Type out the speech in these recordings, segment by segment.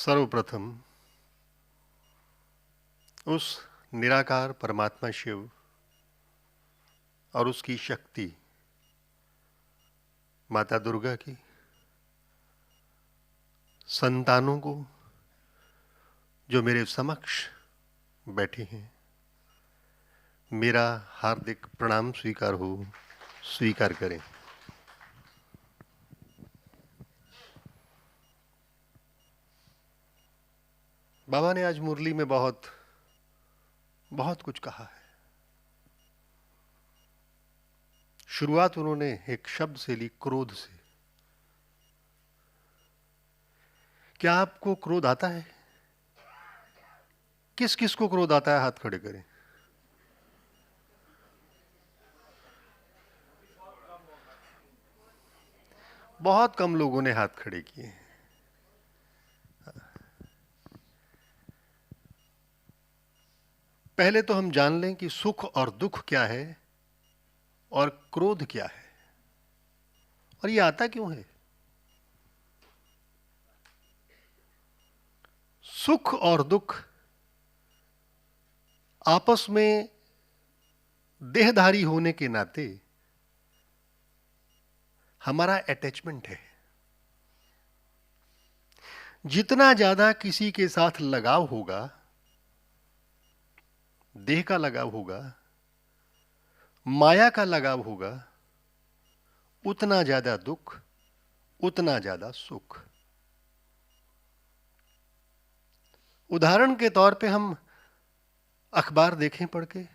सर्वप्रथम उस निराकार परमात्मा शिव और उसकी शक्ति माता दुर्गा की संतानों को जो मेरे समक्ष बैठे हैं, मेरा हार्दिक प्रणाम स्वीकार करें। बाबा ने आज मुरली में बहुत कुछ कहा है। शुरुआत उन्होंने एक शब्द से ली, क्रोध से। क्या आपको क्रोध आता है? किस किस को क्रोध आता है? हाथ खड़े करें। बहुत कम लोगों ने हाथ खड़े किए हैं। पहले तो हम जान लें कि सुख और दुख क्या है और क्रोध क्या है और ये आता क्यों है। सुख और दुख आपस में देहधारी होने के नाते हमारा अटैचमेंट है। जितना ज्यादा किसी के साथ लगाव होगा, देह का लगाव होगा, माया का लगाव होगा, उतना ज्यादा दुख, उतना ज्यादा सुख। उदाहरण के तौर पे हम अखबार देखें पढ़ के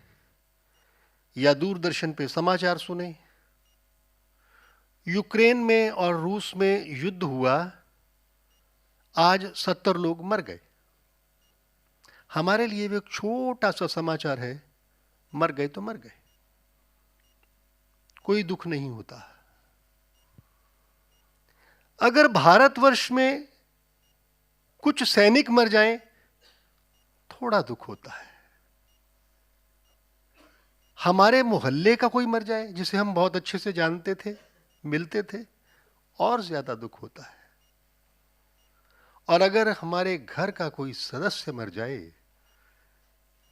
या दूरदर्शन पे समाचार सुने। यूक्रेन में और रूस में युद्ध हुआ, आज 70 लोग मर गए। हमारे लिए भी एक छोटा सा समाचार है, मर गए तो मर गए, कोई दुख नहीं होता। अगर भारतवर्ष में कुछ सैनिक मर जाएं, थोड़ा दुख होता है। हमारे मोहल्ले का कोई मर जाए जिसे हम बहुत अच्छे से जानते थे, मिलते थे, और ज्यादा दुख होता है। और अगर हमारे घर का कोई सदस्य मर जाए,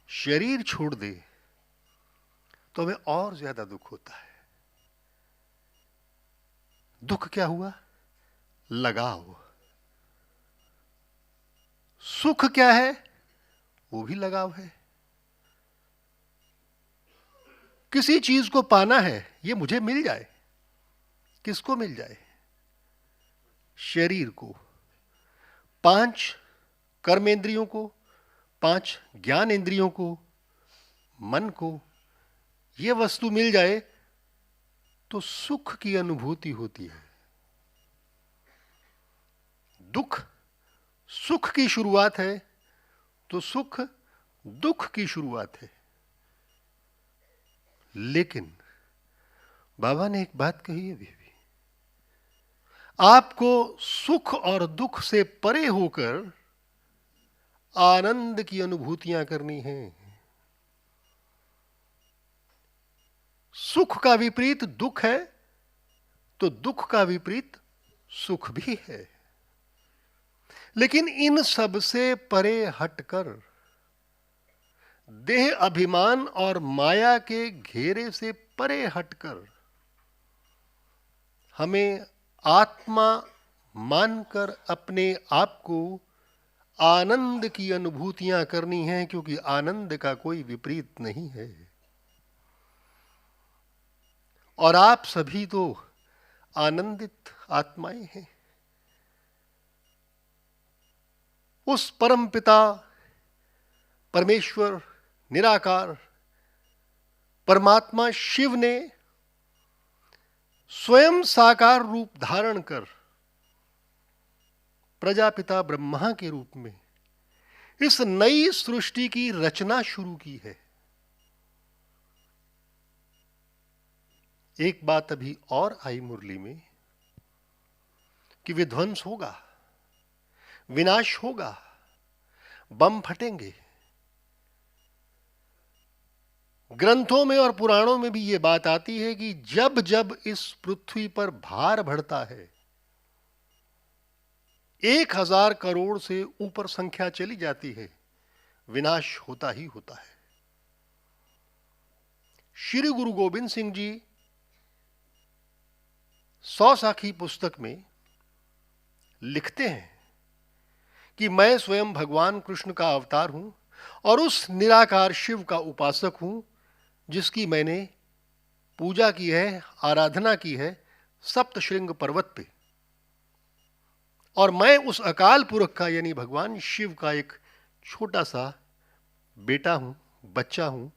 शरीर छोड़ दे, तो हमें और ज्यादा दुख होता है। दुख क्या हुआ? लगाव। सुख क्या है? वो भी लगाव है। किसी चीज को पाना है, ये मुझे मिल जाए। किसको मिल जाए? शरीर को, 5 कर्मेंद्रियों को, 5 ज्ञान इंद्रियों को, मन को ये वस्तु मिल जाए तो सुख की अनुभूति होती है। दुख सुख की शुरुआत है तो सुख दुख की शुरुआत है। लेकिन बाबा ने एक बात कही है, भी आपको सुख और दुख से परे होकर आनंद की अनुभूतियां करनी है। सुख का विपरीत दुख है तो दुख का विपरीत सुख भी है। लेकिन इन सब से परे हटकर, देह अभिमान और माया के घेरे से परे हटकर, हमें आत्मा मानकर अपने आप को आनंद की अनुभूतियां करनी हैं, क्योंकि आनंद का कोई विपरीत नहीं है। और आप सभी तो आनंदित आत्माएं हैं। उस परम पिता परमेश्वर निराकार परमात्मा शिव ने स्वयं साकार रूप धारण कर प्रजापिता ब्रह्मा के रूप में इस नई सृष्टि की रचना शुरू की है। एक बात अभी और आई मुरली में कि विध्वंस होगा, विनाश होगा, बम फटेंगे। ग्रंथों में और पुराणों में भी यह बात आती है कि जब जब इस पृथ्वी पर भार बढ़ता है, 1000 करोड़ से ऊपर संख्या चली जाती है, विनाश होता ही होता है। श्री गुरु गोविंद सिंह जी 100 साखी पुस्तक में लिखते हैं कि मैं स्वयं भगवान कृष्ण का अवतार हूं और उस निराकार शिव का उपासक हूं जिसकी मैंने पूजा की है, आराधना की है सप्तशृंग पर्वत पे। और मैं उस अकाल पुरख का यानी भगवान शिव का एक छोटा सा बेटा हूं, बच्चा हूं,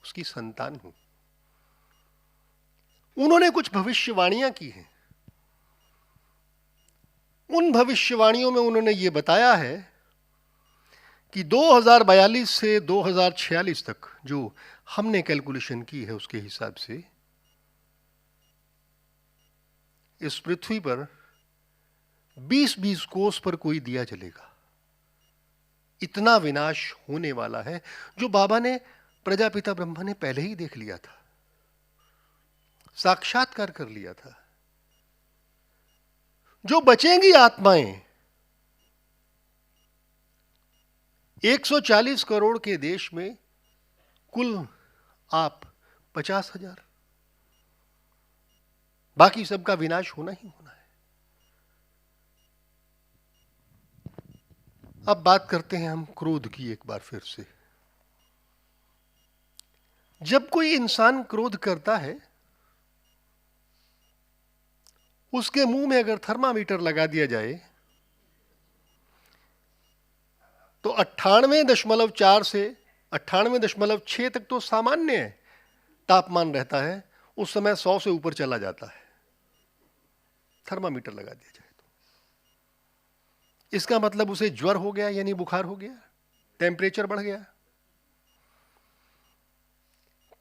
उसकी संतान हूं। उन्होंने कुछ भविष्यवाणियां की हैं। उन भविष्यवाणियों में उन्होंने ये बताया है कि 2042 से 2046 तक जो हमने कैलकुलेशन की है उसके हिसाब से इस पृथ्वी पर 20-20 कोस पर कोई दिया जलेगा। इतना विनाश होने वाला है जो बाबा ने, प्रजापिता ब्रह्मा ने पहले ही देख लिया था, साक्षात्कार कर लिया था। जो बचेंगी आत्माएं 140 करोड़ के देश में कुल आप 50,000, बाकी सबका विनाश होना ही होना है। अब बात करते हैं हम क्रोध की एक बार फिर से। जब कोई इंसान क्रोध करता है, उसके मुंह में अगर थर्मामीटर लगा दिया जाए तो 98.4 से 98.6 तक तो सामान्य तापमान रहता है, उस समय 100 से ऊपर चला जाता है थर्मामीटर लगा दिया जाए तो। इसका मतलब उसे ज्वर हो गया यानी बुखार हो गया, टेम्परेचर बढ़ गया।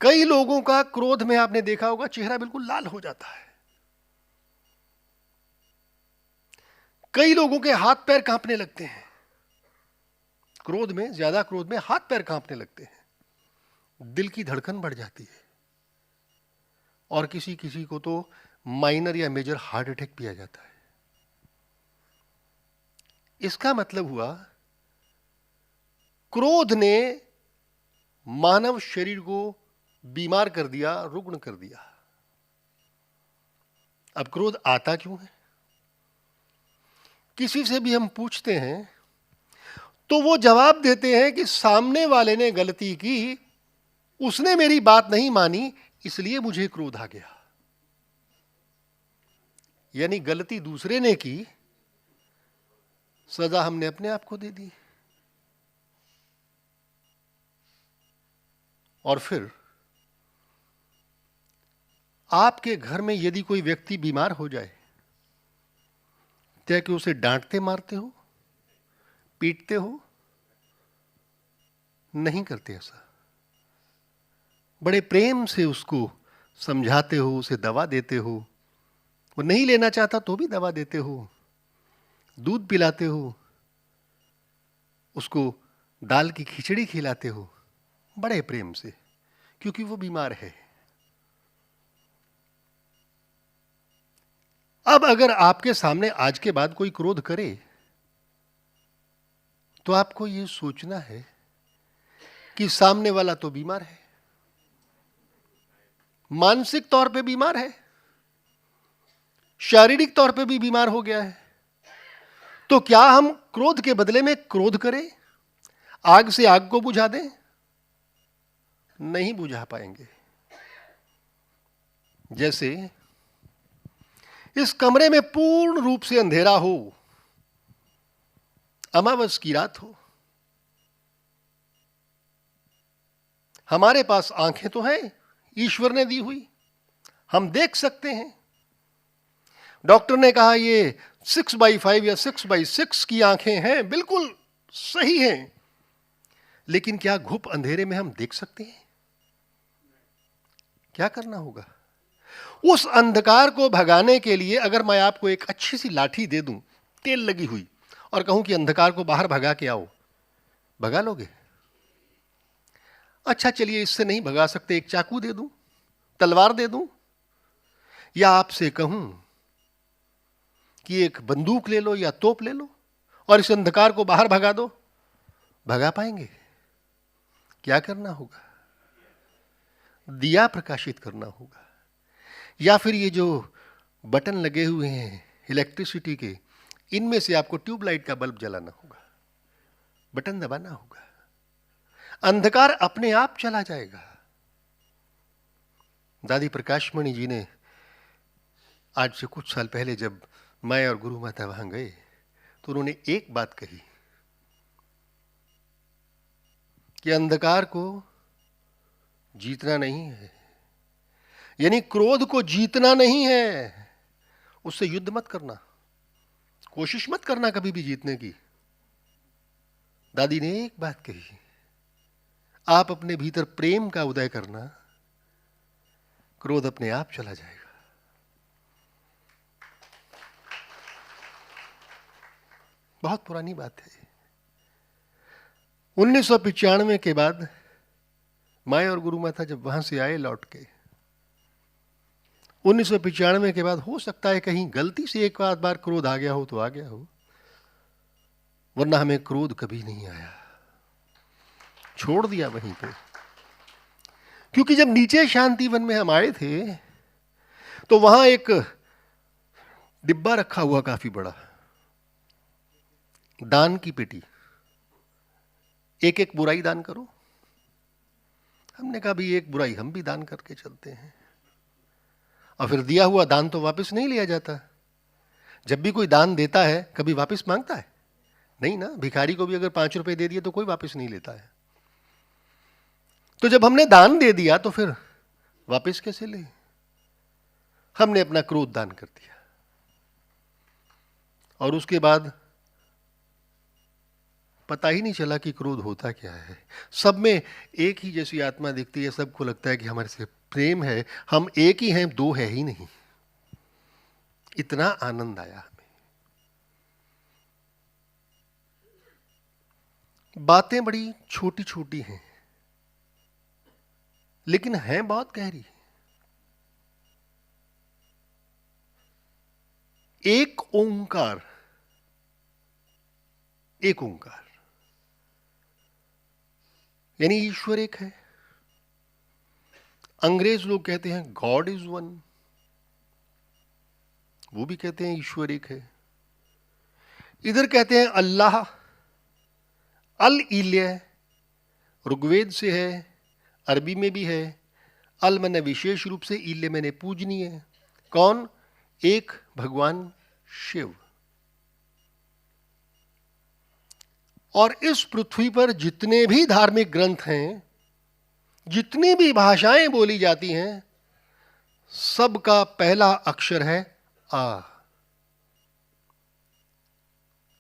कई लोगों का क्रोध में आपने देखा होगा चेहरा बिल्कुल लाल हो जाता है। कई लोगों के हाथ पैर कांपने लगते हैं क्रोध में, ज्यादा क्रोध में हाथ पैर कांपने लगते हैं, दिल की धड़कन बढ़ जाती है और किसी किसी को तो माइनर या मेजर हार्ट अटैक भी आ जाता है। इसका मतलब हुआ क्रोध ने मानव शरीर को बीमार कर दिया, रुग्ण कर दिया। अब क्रोध आता क्यों है? किसी से भी हम पूछते हैं तो वो जवाब देते हैं कि सामने वाले ने गलती की, उसने मेरी बात नहीं मानी, इसलिए मुझे क्रोध आ गया। यानी गलती दूसरे ने की, सजा हमने अपने आप को दे दी। और फिर आपके घर में यदि कोई व्यक्ति बीमार हो जाए, क्या कि उसे डांटते मारते हो, पीटते हो? नहीं करते ऐसा। बड़े प्रेम से उसको समझाते हो, उसे दवा देते हो। वो नहीं लेना चाहता तो भी दवा देते हो, दूध पिलाते हो, उसको दाल की खिचड़ी खिलाते हो, बड़े प्रेम से, क्योंकि वो बीमार है। अब अगर आपके सामने आज के बाद कोई क्रोध करे तो आपको यह सोचना है कि सामने वाला तो बीमार है, मानसिक तौर पे बीमार है, शारीरिक तौर पे भी बीमार हो गया है। तो क्या हम क्रोध के बदले में क्रोध करें, आग से आग को बुझा दें? नहीं बुझा पाएंगे। जैसे इस कमरे में पूर्ण रूप से अंधेरा हो, अमावस की रात हो, हमारे पास आंखें तो हैं, ईश्वर ने दी हुई, हम देख सकते हैं। डॉक्टर ने कहा ये 6x5 या 6x6 की आंखें हैं, बिल्कुल सही हैं, लेकिन क्या घुप अंधेरे में हम देख सकते हैं? क्या करना होगा? उस अंधकार को भगाने के लिए अगर मैं आपको एक अच्छी सी लाठी दे दूं, तेल लगी हुई, और कहूं कि अंधकार को बाहर भगा के आओ, भगा लोगे? अच्छा चलिए, इससे नहीं भगा सकते, एक चाकू दे दूं, तलवार दे दूं, या आपसे कहूं कि एक बंदूक ले लो या तोप ले लो, और इस अंधकार को बाहर भगा दो, भगा पाएंगे? क्या करना होगा? दिया प्रकाशित करना होगा, या फिर ये जो बटन लगे हुए हैं इलेक्ट्रिसिटी के, इनमें से आपको ट्यूबलाइट का बल्ब जलाना होगा, बटन दबाना होगा, अंधकार अपने आप चला जाएगा। दादी प्रकाशमणि जी ने आज से कुछ साल पहले जब मैं और गुरु माता वहां गए तो उन्होंने एक बात कही कि अंधकार को जीतना नहीं है, यानी क्रोध को जीतना नहीं है, उससे युद्ध मत करना, कोशिश मत करना कभी भी जीतने की। दादी ने एक बात कही, आप अपने भीतर प्रेम का उदय करना, क्रोध अपने आप चला जाएगा। बहुत पुरानी बात है। 1995 के बाद मैं और गुरु माता जब वहां से आए लौट के, 1995 के बाद हो सकता है कहीं गलती से एक बार क्रोध आ गया हो तो आ गया हो, वरना हमें क्रोध कभी नहीं आया, छोड़ दिया वहीं पे। क्योंकि जब नीचे शांति वन में हम आए थे तो वहां एक डिब्बा रखा हुआ काफी बड़ा, दान की पेटी, एक एक बुराई दान करो। हमने कहा भी एक बुराई हम भी दान करके चलते हैं। और फिर दिया हुआ दान तो वापस नहीं लिया जाता। जब भी कोई दान देता है कभी वापस मांगता है? नहीं ना। भिखारी को भी अगर 5 रुपए दे दिए तो कोई वापस नहीं लेता है। तो जब हमने दान दे दिया तो फिर वापस कैसे ले? हमने अपना क्रोध दान कर दिया और उसके बाद पता ही नहीं चला कि क्रोध होता क्या है। सब में एक ही जैसी आत्मा दिखती है, सबको लगता है कि हमारे से प्रेम है, हम एक ही हैं, दो है ही नहीं। इतना आनंद आया हमें। बातें बड़ी छोटी छोटी हैं लेकिन हैं बहुत गहरी। एक ओंकार, एक ओंकार यानी ईश्वर एक है। अंग्रेज लोग कहते हैं गॉड इज वन, वो भी कहते हैं ईश्वर एक है। इधर कहते हैं अल्लाह, अल इल्य ऋग्वेद से है, अरबी में भी है। अल मैंने विशेष रूप से, इल्य मैंने पूजनीय है। कौन? एक भगवान शिव। और इस पृथ्वी पर जितने भी धार्मिक ग्रंथ हैं, जितनी भी भाषाएं बोली जाती हैं, सबका पहला अक्षर है आ।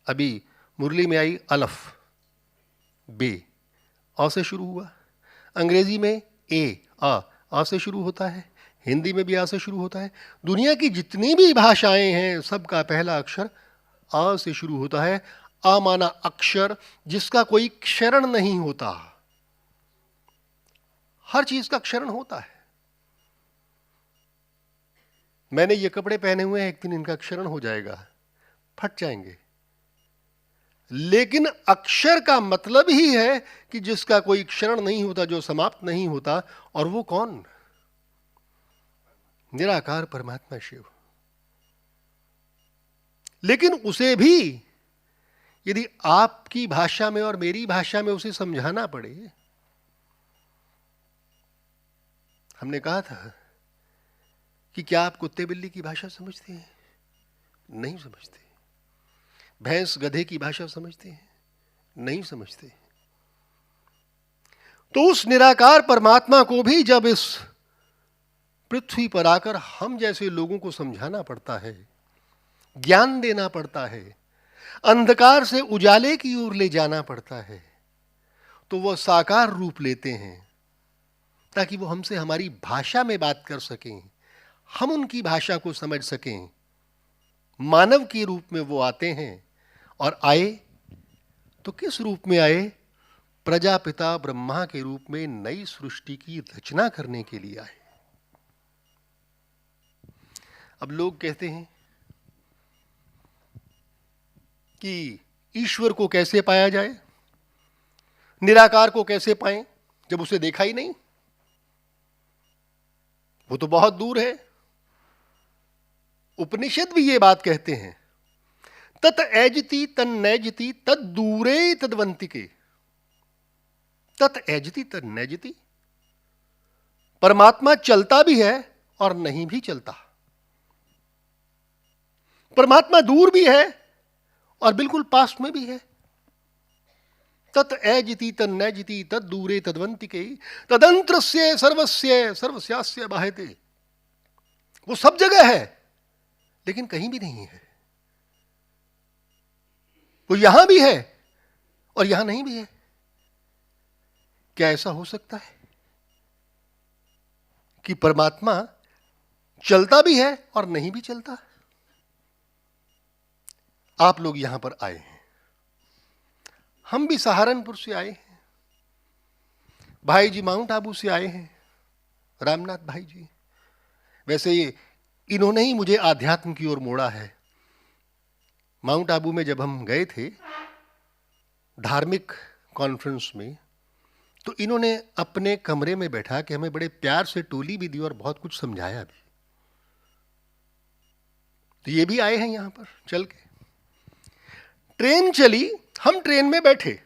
अभी मुरली में आई अलफ, बे, आ से शुरू हुआ। अंग्रेजी में ए, आ से शुरू होता है। हिंदी में भी आ से शुरू होता है। दुनिया की जितनी भी भाषाएं हैं, सबका पहला अक्षर आ से शुरू होता है। आ माना अक्षर, जिसका कोई क्षरण नहीं होता। हर चीज का क्षरण होता है। मैंने ये कपड़े पहने हुए हैं, एक दिन इनका क्षरण हो जाएगा, फट जाएंगे। लेकिन अक्षर का मतलब ही है कि जिसका कोई क्षरण नहीं होता, जो समाप्त नहीं होता। और वो कौन? निराकार परमात्मा शिव। लेकिन उसे भी यदि आपकी भाषा में और मेरी भाषा में उसे समझाना पड़े। हमने कहा था कि क्या आप कुत्ते बिल्ली की भाषा समझते हैं? नहीं समझते। भैंस गधे की भाषा समझते हैं? नहीं समझते। तो उस निराकार परमात्मा को भी जब इस पृथ्वी पर आकर हम जैसे लोगों को समझाना पड़ता है, ज्ञान देना पड़ता है, अंधकार से उजाले की ओर ले जाना पड़ता है, तो वह साकार रूप लेते हैं ताकि वो हमसे हमारी भाषा में बात कर सकें, हम उनकी भाषा को समझ सकें। मानव के रूप में वो आते हैं। और आए तो किस रूप में आए? प्रजापिता ब्रह्मा के रूप में नई सृष्टि की रचना करने के लिए आए। अब लोग कहते हैं कि ईश्वर को कैसे पाया जाए, निराकार को कैसे पाएं जब उसे देखा ही नहीं? वो तो बहुत दूर है। उपनिषद भी ये बात कहते हैं, तत ऐजति तन नैजति तद दूरे तदवंतिके। तत ऐजति तन नैजति, परमात्मा चलता भी है और नहीं भी चलता। परमात्मा दूर भी है और बिल्कुल पास में भी है। तत ऐजति तन नैजति तद दूरे तदवंतिके तदंत्रस्य सर्वस्य सर्वस्यास्य बाह्यते। वो सब जगह है लेकिन कहीं भी नहीं है। वो यहां भी है और यहां नहीं भी है। क्या ऐसा हो सकता है कि परमात्मा चलता भी है और नहीं भी चलता? आप लोग यहां पर आए हैं, हम भी सहारनपुर से आए हैं, भाई जी माउंट आबू से आए हैं, रामनाथ भाई जी। वैसे ये इन्होंने ही मुझे आध्यात्म की ओर मोड़ा है। माउंट आबू में जब हम गए थे धार्मिक कॉन्फ्रेंस में, तो इन्होंने अपने कमरे में बैठा के हमें बड़े प्यार से टोली भी दी और बहुत कुछ समझाया भी। तो ये भी आए हैं यहां पर चल के। ट्रेन चली, हम ट्रेन में बैठे।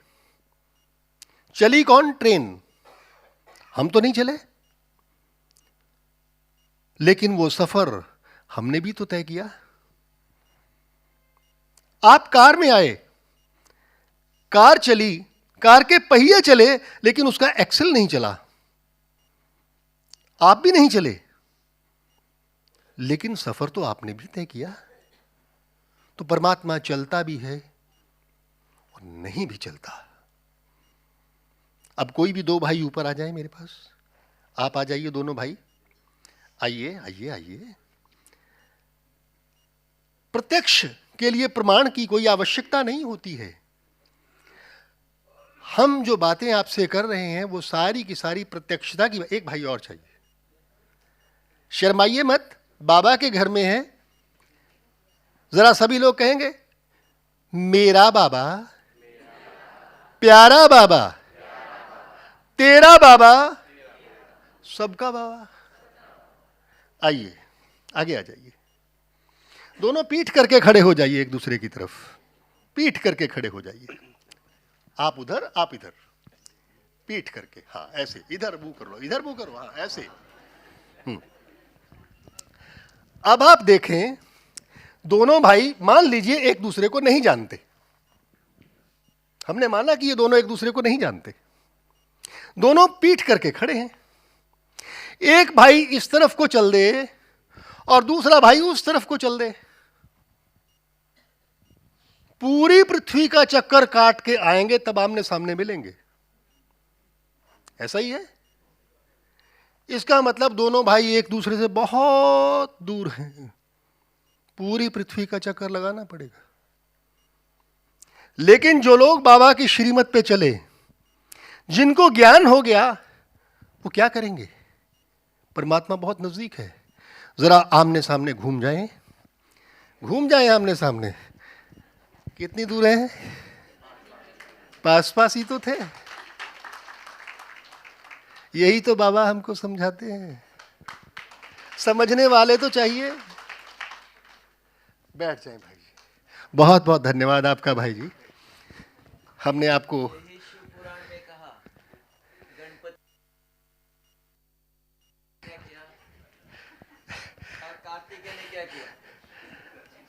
चली कौन? ट्रेन। हम तो नहीं चले, लेकिन वो सफर हमने भी तो तय किया। आप कार में आए, कार चली, कार के पहिए चले लेकिन उसका एक्सल नहीं चला। आप भी नहीं चले, लेकिन सफर तो आपने भी तय किया। तो परमात्मा चलता भी है और नहीं भी चलता। अब कोई भी दो भाई ऊपर आ जाए मेरे पास, आप आ जाइए दोनों भाई, आइए आइए आइए। प्रत्यक्ष के लिए प्रमाण की कोई आवश्यकता नहीं होती है। हम जो बातें आपसे कर रहे हैं वो सारी की सारी प्रत्यक्षता की। एक भाई और चाहिए, शर्माइए मत, बाबा के घर में है। जरा सभी लोग कहेंगे, मेरा बाबा, प्यारा बाबा, तेरा बाबा, सबका बाबा। आइए आगे आ जाइए। दोनों पीठ करके खड़े हो जाइए एक दूसरे की तरफ, पीठ करके खड़े हो जाइए। आप उधर, आप इधर, पीठ करके। हाँ ऐसे, इधर मुंह कर लो, इधर मुंह करो, हाँ ऐसे। अब आप देखें, दोनों भाई मान लीजिए एक दूसरे को नहीं जानते। हमने माना कि ये दोनों एक दूसरे को नहीं जानते। दोनों पीठ करके खड़े हैं। एक भाई इस तरफ को चल दे और दूसरा भाई उस तरफ को चल दे, पूरी पृथ्वी का चक्कर काट के आएंगे, तब आमने सामने मिलेंगे। ऐसा ही है। इसका मतलब दोनों भाई एक दूसरे से बहुत दूर हैं, पूरी पृथ्वी का चक्कर लगाना पड़ेगा। लेकिन जो लोग बाबा की श्रीमत पे चले, जिनको ज्ञान हो गया, वो क्या करेंगे? परमात्मा बहुत नजदीक है। जरा आमने सामने घूम जाएं, घूम जाएं आमने सामने। कितनी दूर है? पास पास ही तो थे। यही तो बाबा हमको समझाते हैं। समझने वाले तो चाहिए। बैठ जाएं भाई जी। बहुत बहुत धन्यवाद आपका भाई जी। हमने आपको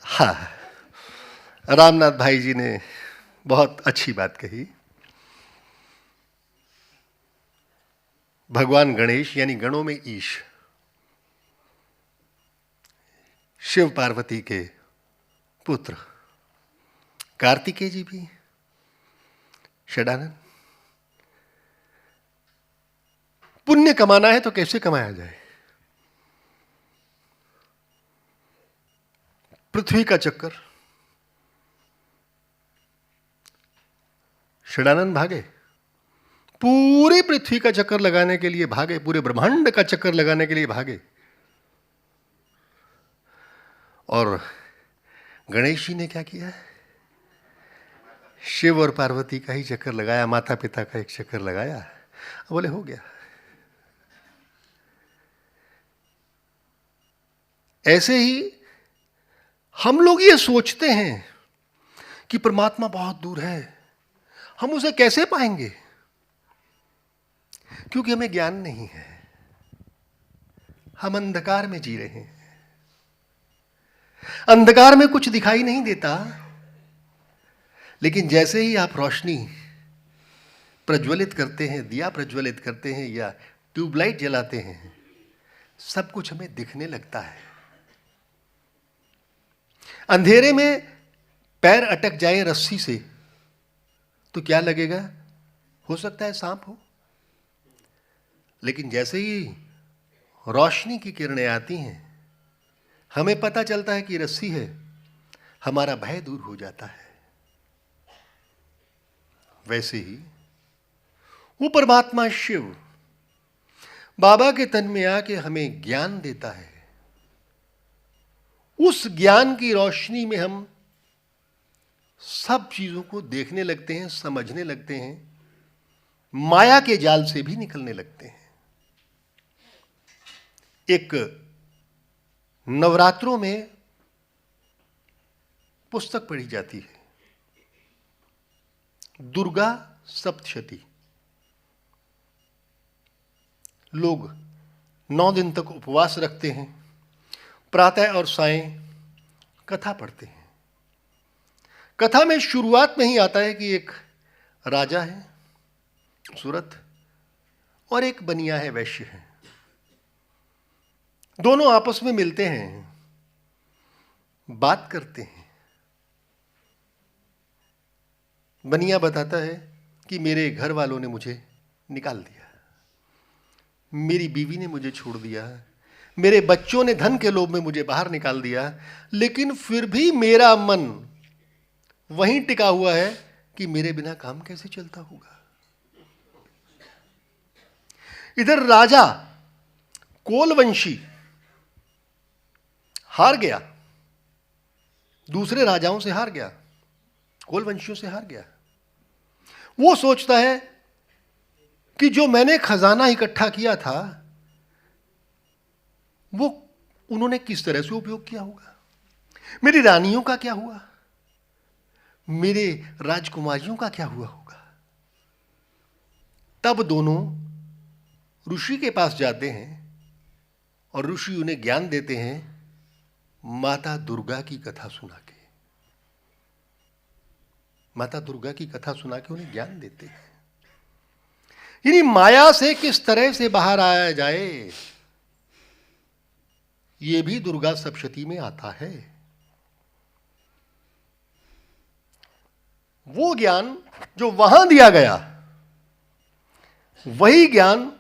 हाँ, रामनाथ भाई जी ने बहुत अच्छी बात कही। भगवान गणेश यानी गणों में ईश, शिव पार्वती के पुत्र कार्तिकेय जी भी षडानंद। पुण्य कमाना है तो कैसे कमाया जाए? पृथ्वी का चक्कर। षडानंद भागे, पूरी पृथ्वी का चक्कर लगाने के लिए भागे, पूरे ब्रह्मांड का चक्कर लगाने के लिए भागे। और गणेश जी ने क्या किया? शिव और पार्वती का ही चक्कर लगाया, माता पिता का एक चक्कर लगाया, बोले हो गया। ऐसे ही हम लोग ये सोचते हैं कि परमात्मा बहुत दूर है, हम उसे कैसे पाएंगे? क्योंकि हमें ज्ञान नहीं है, हम अंधकार में जी रहे हैं। अंधकार में कुछ दिखाई नहीं देता, लेकिन जैसे ही आप रोशनी प्रज्वलित करते हैं, दिया प्रज्वलित करते हैं या ट्यूबलाइट जलाते हैं, सब कुछ हमें दिखने लगता है। अंधेरे में पैर अटक जाए रस्सी से तो क्या लगेगा? हो सकता है सांप हो। लेकिन जैसे ही रोशनी की किरणें आती हैं, हमें पता चलता है कि रस्सी है, हमारा भय दूर हो जाता है। वैसे ही वो परमात्मा शिव बाबा के तन में आके हमें ज्ञान देता है। उस ज्ञान की रोशनी में हम सब चीजों को देखने लगते हैं, समझने लगते हैं, माया के जाल से भी निकलने लगते हैं। एक नवरात्रों में पुस्तक पढ़ी जाती है, दुर्गा सप्तशती। लोग 9 दिन तक उपवास रखते हैं, प्रातः और सायं कथा पढ़ते हैं। कथा में शुरुआत में ही आता है कि एक राजा है सूरत और एक बनिया है वैश्य है। दोनों आपस में मिलते हैं, बात करते हैं। बनिया बताता है कि मेरे घर वालों ने मुझे निकाल दिया, मेरी बीवी ने मुझे छोड़ दिया, मेरे बच्चों ने धन के लोभ में मुझे बाहर निकाल दिया, लेकिन फिर भी मेरा मन वहीं टिका हुआ है कि मेरे बिना काम कैसे चलता होगा। इधर राजा कोलवंशी हार गया, दूसरे राजाओं से हार गया, कोलवंशियों से हार गया। वो सोचता है कि जो मैंने खजाना इकट्ठा किया था वो उन्होंने किस तरह से उपयोग किया होगा, मेरी रानियों का क्या हुआ, मेरे राजकुमारियों का क्या हुआ होगा। तब दोनों ऋषि के पास जाते हैं और ऋषि उन्हें ज्ञान देते हैं, माता दुर्गा की कथा सुना के। माता दुर्गा की कथा सुना के उन्हें ज्ञान देते हैं। यानी माया से किस तरह से बाहर आया जाए, ये भी दुर्गा सप्तशती में आता है। वो ज्ञान जो वहां दिया गया, वही ज्ञान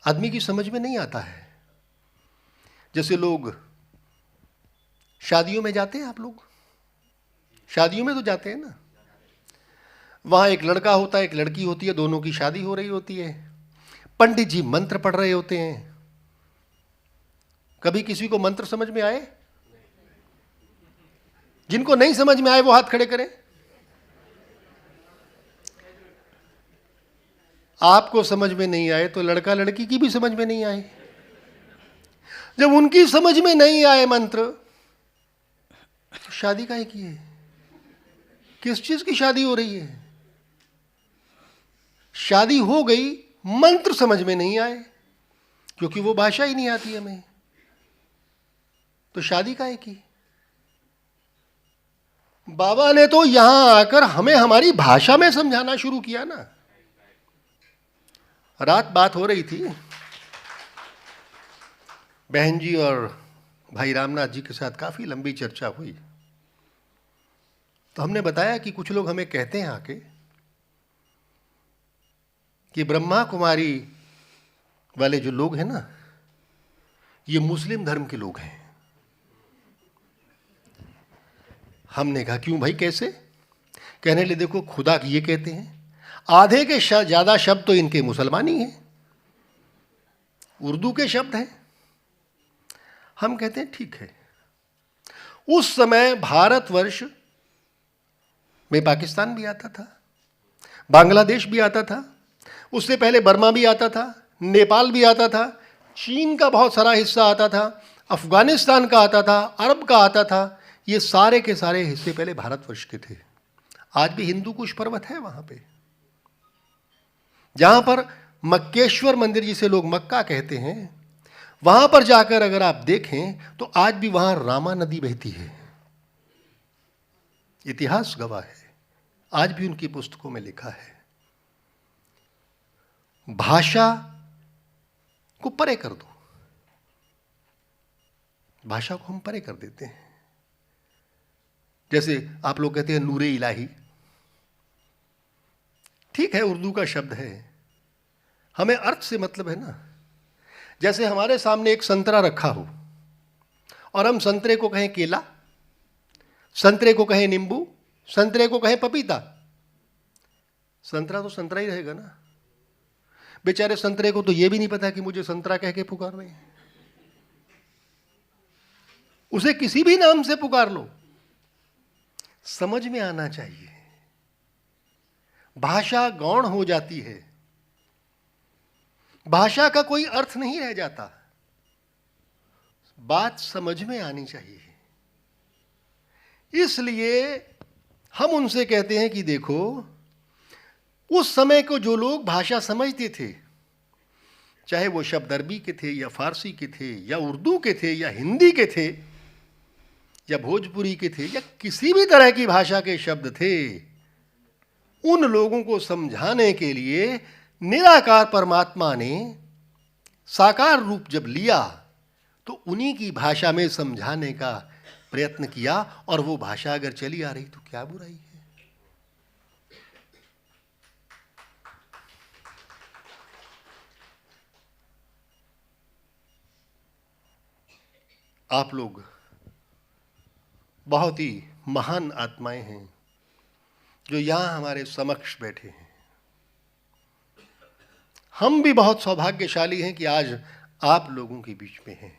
आदमी की समझ में नहीं आता है। जैसे लोग शादियों में जाते हैं, आप लोग शादियों में तो जाते हैं ना, वहां एक लड़का होता है, एक लड़की होती है, दोनों की शादी हो रही होती है, पंडित जी मंत्र पढ़ रहे होते हैं। कभी किसी को मंत्र समझ में आए? जिनको नहीं समझ में आए वो हाथ खड़े करें। आपको समझ में नहीं आए तो लड़का लड़की की भी समझ में नहीं आए। जब उनकी समझ में नहीं आए मंत्र, तो शादी काहे की है? किस चीज की शादी हो रही है? शादी हो गई, मंत्र समझ में नहीं आए क्योंकि वो भाषा ही नहीं आती हमें, तो शादी काहे की? बाबा ने तो यहां आकर हमें हमारी भाषा में समझाना शुरू किया ना। रात बात हो रही थी, बहन जी और भाई रामनाथ जी के साथ काफी लंबी चर्चा हुई। तो हमने बताया कि कुछ लोग हमें कहते हैं आके कि ब्रह्मा कुमारी वाले जो लोग हैं ना, ये मुस्लिम धर्म के लोग हैं। हमने कहा क्यों भाई, कैसे? कहने लगे देखो खुदा ये कहते हैं, आधे के ज्यादा शब्द तो इनके मुसलमानी हैं, उर्दू के शब्द हैं। हम कहते हैं ठीक है। उस समय भारतवर्ष में पाकिस्तान भी आता था, बांग्लादेश भी आता था, उससे पहले बर्मा भी आता था, नेपाल भी आता था, चीन का बहुत सारा हिस्सा आता था, अफगानिस्तान का आता था, अरब का आता था। ये सारे के सारे हिस्से पहले भारतवर्ष के थे। आज भी हिंदू कुश पर्वत है वहां पे, जहां पर मक्केश्वर मंदिर, जिसे लोग मक्का कहते हैं, वहां पर जाकर अगर आप देखें तो आज भी वहां रामा नदी बहती है। इतिहास गवाह है, आज भी उनकी पुस्तकों में लिखा है। भाषा को परे कर दो, भाषा को हम परे कर देते हैं। जैसे आप लोग कहते हैं नूरे इलाही, ठीक है, उर्दू का शब्द है, हमें अर्थ से मतलब है ना। जैसे हमारे सामने एक संतरा रखा हो और हम संतरे को कहें केला, संतरे को कहें नींबू, संतरे को कहें पपीता, संतरा तो संतरा ही रहेगा ना। बेचारे संतरे को तो यह भी नहीं पता कि मुझे संतरा कह के पुकार रहे हैं। उसे किसी भी नाम से पुकार लो, समझ में आना चाहिए। भाषा गौण हो जाती है, भाषा का कोई अर्थ नहीं रह जाता, बात समझ में आनी चाहिए। इसलिए हम उनसे कहते हैं कि देखो, उस समय को जो लोग भाषा समझते थे, चाहे वो शब्द अरबी के थे या फारसी के थे या उर्दू के थे या हिंदी के थे या भोजपुरी के थे या किसी भी तरह की भाषा के शब्द थे, उन लोगों को समझाने के लिए निराकार परमात्मा ने साकार रूप जब लिया तो उन्हीं की भाषा में समझाने का प्रयत्न किया। और वो भाषा अगर चली आ रही तो क्या बुराई है। आप लोग बहुत ही महान आत्माएं हैं जो यहां हमारे समक्ष बैठे हैं। हम भी बहुत सौभाग्यशाली हैं कि आज आप लोगों के बीच में हैं।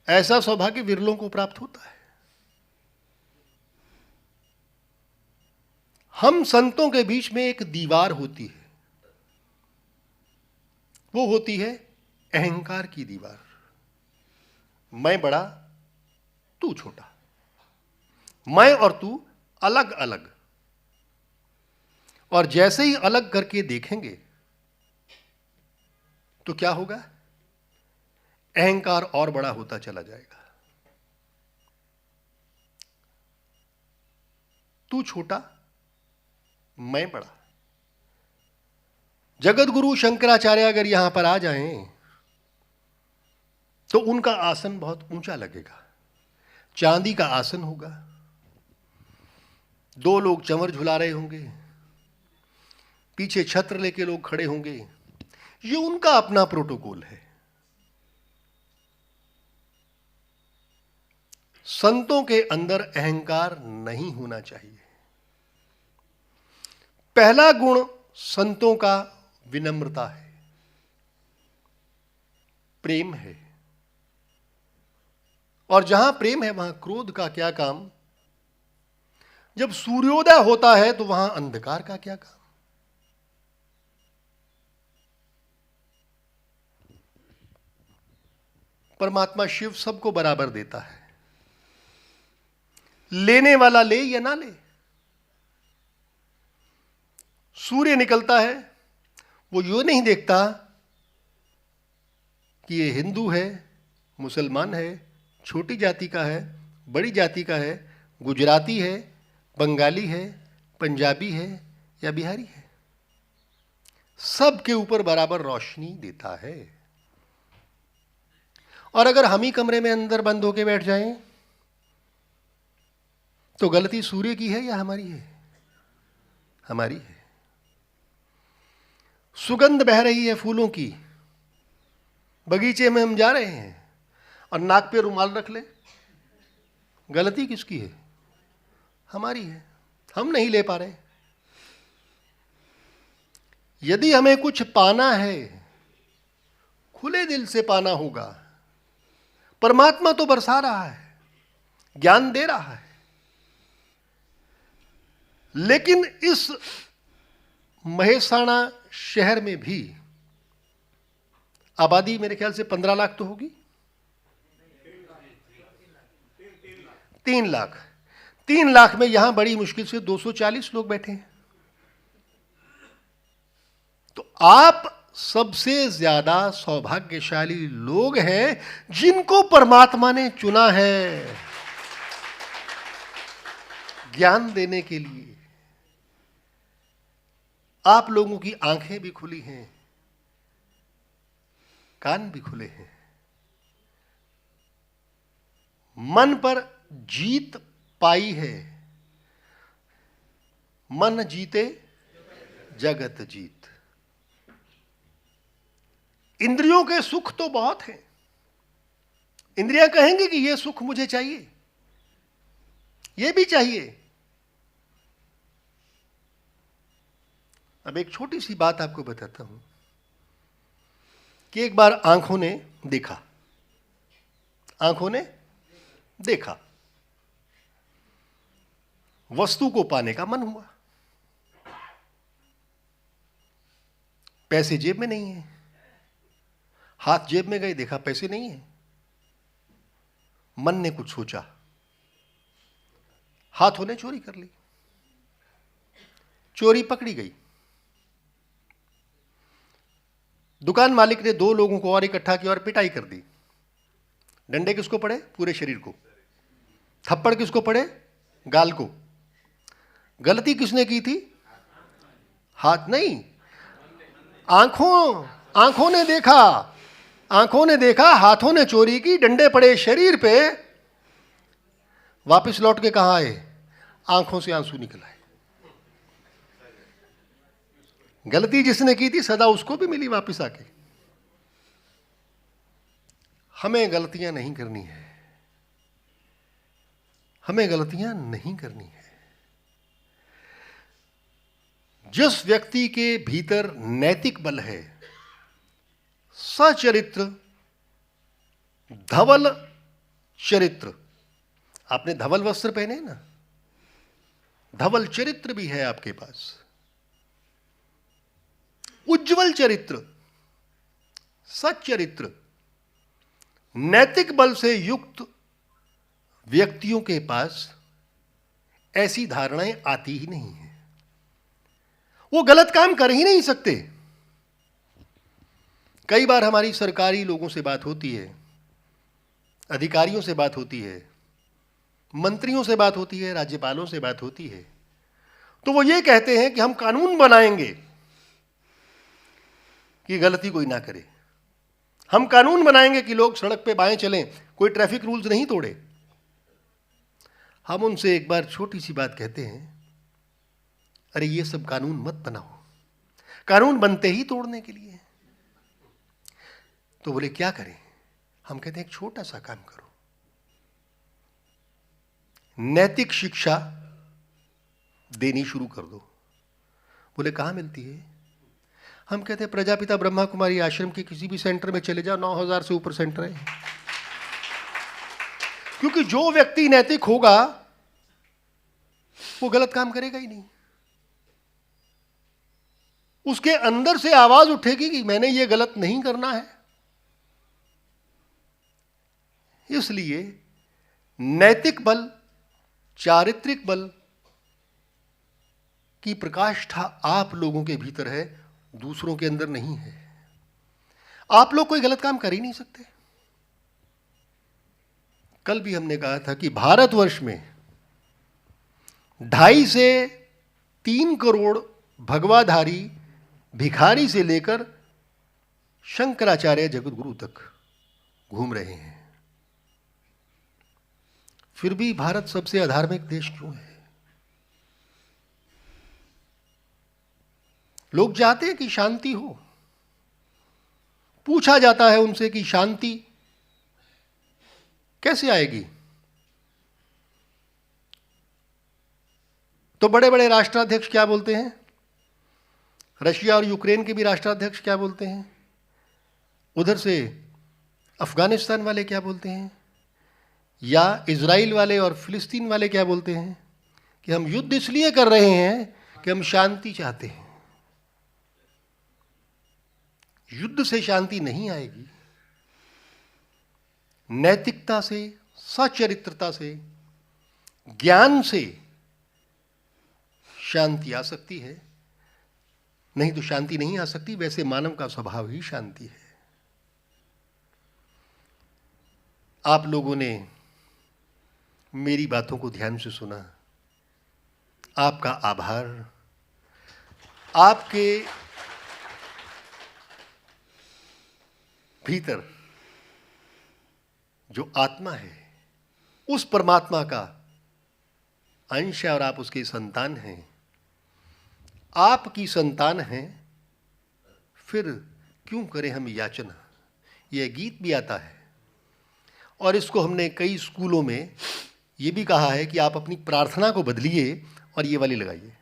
ऐसा सौभाग्य विरलों को प्राप्त होता है। हम संतों के बीच में एक दीवार होती है, वो होती है अहंकार की दीवार। मैं बड़ा, तू छोटा, मैं और तू अलग अलग। और जैसे ही अलग करके देखेंगे तो क्या होगा, अहंकार और बड़ा होता चला जाएगा। तू छोटा, मैं बड़ा। जगत गुरु शंकराचार्य अगर यहां पर आ जाएं तो उनका आसन बहुत ऊंचा लगेगा, चांदी का आसन होगा, 2 लोग चंवर झुला रहे होंगे, पीछे छत्र लेके लोग खड़े होंगे। ये उनका अपना प्रोटोकॉल है। संतों के अंदर अहंकार नहीं होना चाहिए। पहला गुण संतों का विनम्रता है, प्रेम है। और जहां प्रेम है वहां क्रोध का क्या काम। जब सूर्योदय होता है तो वहां अंधकार का क्या काम। परमात्मा शिव सबको बराबर देता है, लेने वाला ले या ना ले। सूर्य निकलता है, वो यो नहीं देखता कि ये हिंदू है, मुसलमान है, छोटी जाति का है, बड़ी जाति का है, गुजराती है, बंगाली है, पंजाबी है या बिहारी है। सबके ऊपर बराबर रोशनी देता है। और अगर हम ही कमरे में अंदर बंद होके बैठ जाएं तो गलती सूर्य की है या हमारी है? हमारी है। सुगंध बह रही है फूलों की, बगीचे में हम जा रहे हैं और नाक पे रुमाल रख ले, गलती किसकी है? हमारी है। हम नहीं ले पा रहे। यदि हमें कुछ पाना है, खुले दिल से पाना होगा। परमात्मा तो बरसा रहा है, ज्ञान दे रहा है। लेकिन इस महेसाणा शहर में भी आबादी मेरे ख्याल से 15 लाख तो होगी, 3 लाख। 3 लाख में यहां बड़ी मुश्किल से 240 लोग बैठे हैं। तो आप सबसे ज्यादा सौभाग्यशाली लोग हैं जिनको परमात्मा ने चुना है ज्ञान देने के लिए। आप लोगों की आंखें भी खुली हैं, कान भी खुले हैं, मन पर जीत पाई है। मन जीते जगत जीत। इंद्रियों के सुख तो बहुत हैं। इंद्रियां कहेंगी कि यह सुख मुझे चाहिए, यह भी चाहिए। अब एक छोटी सी बात आपको बताता हूं कि एक बार आंखों ने देखा, आंखों ने देखा, वस्तु को पाने का मन हुआ। पैसे जेब में नहीं है, हाथ जेब में गए, देखा पैसे नहीं है। मन ने कुछ सोचा, हाथों ने चोरी कर ली। चोरी पकड़ी गई। दुकान मालिक ने 2 लोगों को और इकट्ठा किया और पिटाई कर दी। डंडे किसको पड़े? पूरे शरीर को। थप्पड़ किसको पड़े? गाल को। गलती किसने की थी? हाथ नहीं, आंखों ने देखा, आंखों ने देखा, हाथों ने चोरी की, डंडे पड़े शरीर पे। वापस लौट के कहां आए? आंखों से आंसू निकल आए। गलती जिसने की थी सदा उसको भी मिली वापस आके। हमें गलतियां नहीं करनी है, हमें गलतियां नहीं करनी है। जिस व्यक्ति के भीतर नैतिक बल है, सचरित्र, धवल चरित्र, आपने धवल वस्त्र पहने ना, धवल चरित्र भी है आपके पास, उज्जवल चरित्र, सच्चरित्र, नैतिक बल से युक्त व्यक्तियों के पास ऐसी धारणाएं आती ही नहीं है। वो गलत काम कर ही नहीं सकते। कई बार हमारी सरकारी लोगों से बात होती है, अधिकारियों से बात होती है, मंत्रियों से बात होती है, राज्यपालों से बात होती है, तो वो ये कहते हैं कि हम कानून बनाएंगे कि गलती कोई ना करे। हम कानून बनाएंगे कि लोग सड़क पे बाएं चलें, कोई ट्रैफिक रूल्स नहीं तोड़े। हम उनसे एक बार छोटी सी बात कहते हैं, अरे ये सब कानून मत बनाओ, कानून बनते ही तोड़ने के लिए। तो बोले क्या करें? हम कहते हैं एक छोटा सा काम करो, नैतिक शिक्षा देनी शुरू कर दो। बोले कहां मिलती है? हम कहते हैं प्रजापिता ब्रह्मा कुमारी आश्रम के किसी भी सेंटर में चले जाओ, 9000 से ऊपर सेंटर है। क्योंकि जो व्यक्ति नैतिक होगा वो गलत काम करेगा ही नहीं। उसके अंदर से आवाज उठेगी कि मैंने ये गलत नहीं करना है। इसलिए नैतिक बल, चारित्रिक बल की प्रकाष्ठा आप लोगों के भीतर है, दूसरों के अंदर नहीं है। आप लोग कोई गलत काम कर ही नहीं सकते। कल भी हमने कहा था कि भारतवर्ष में 2.5 से 3 करोड़ भगवाधारी भिखारी से लेकर शंकराचार्य जगतगुरु तक घूम रहे हैं। फिर भी भारत सबसे अधार्मिक देश क्यों है? लोग चाहते हैं कि शांति हो। पूछा जाता है उनसे कि शांति कैसे आएगी? तो बड़े बड़े राष्ट्राध्यक्ष क्या बोलते हैं? रशिया और यूक्रेन के भी राष्ट्राध्यक्ष क्या बोलते हैं? उधर से अफगानिस्तान वाले क्या बोलते हैं? या इजराइल वाले और फिलिस्तीन वाले क्या बोलते हैं कि हम युद्ध इसलिए कर रहे हैं कि हम शांति चाहते हैं। युद्ध से शांति नहीं आएगी। नैतिकता से, सचरित्रता से, ज्ञान से शांति आ सकती है, नहीं तो शांति नहीं आ सकती। वैसे मानव का स्वभाव ही शांति है। आप लोगों ने मेरी बातों को ध्यान से सुना, आपका आभार। आपके भीतर जो आत्मा है, उस परमात्मा का अंश है और आप उसके संतान हैं। आपकी संतान हैं, फिर क्यों करें हम याचना। यह गीत भी आता है और इसको हमने कई स्कूलों में ये भी कहा है कि आप अपनी प्रार्थना को बदलिए और ये वाली लगाइए।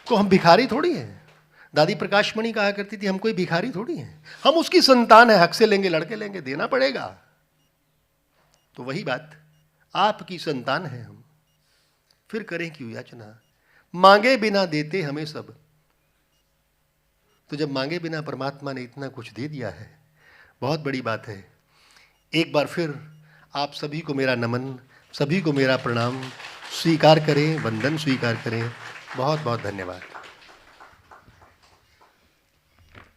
तो हम भिखारी थोड़ी हैं। दादी प्रकाशमणि कहा करती थी हम कोई भिखारी थोड़ी हैं, हम उसकी संतान है। हक से लेंगे, लड़के लेंगे, देना पड़ेगा। तो वही बात, आपकी संतान है हम, फिर करें क्यों याचना। मांगे बिना देते हमें सब। तो जब मांगे बिना परमात्मा ने इतना कुछ दे दिया है, बहुत बड़ी बात है। एक बार फिर आप सभी को मेरा नमन, सभी को मेरा प्रणाम स्वीकार करें, वंदन स्वीकार करें। बहुत बहुत धन्यवाद।